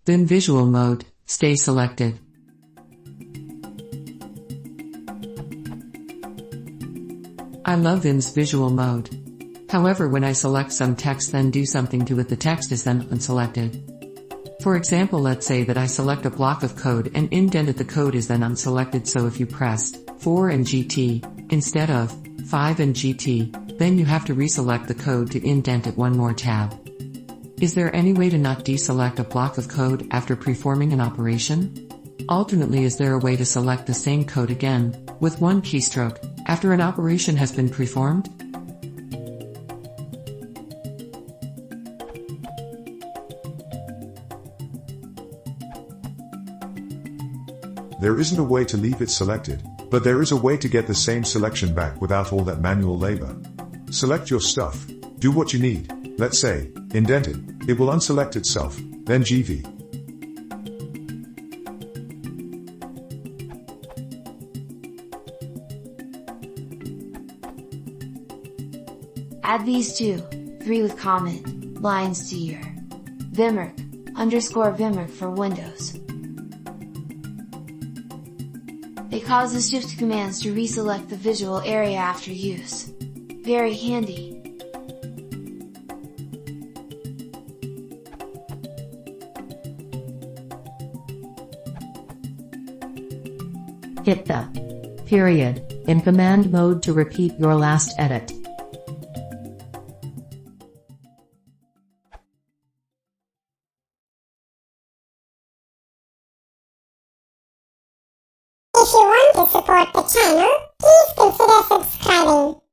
Then visual mode, stay selected. I love Vim's visual mode. However, when I select some text then do something to it, the text is then unselected. For example, let's say that I select a block of code and indent it, the code is then unselected, so if you pressed 4 and GT instead of 5 and GT, then you have to reselect the code to indent it one more tab. Is there any way to not deselect a block of code after performing an operation? Alternately, is there a way to select the same code again, with one keystroke, after an operation has been performed? There isn't a way to leave it selected, but there is a way to get the same selection back without all that manual labor. Select your stuff, do what you need, let's say, indent it, it will unselect itself, then GV. Add these 2-3 with comment lines to your Vimmer_Vimmer for Windows. They cause the shift commands to reselect the visual area after use. Very handy. Hit the period in command mode to repeat your last edit. If you want to support the channel, please consider subscribing.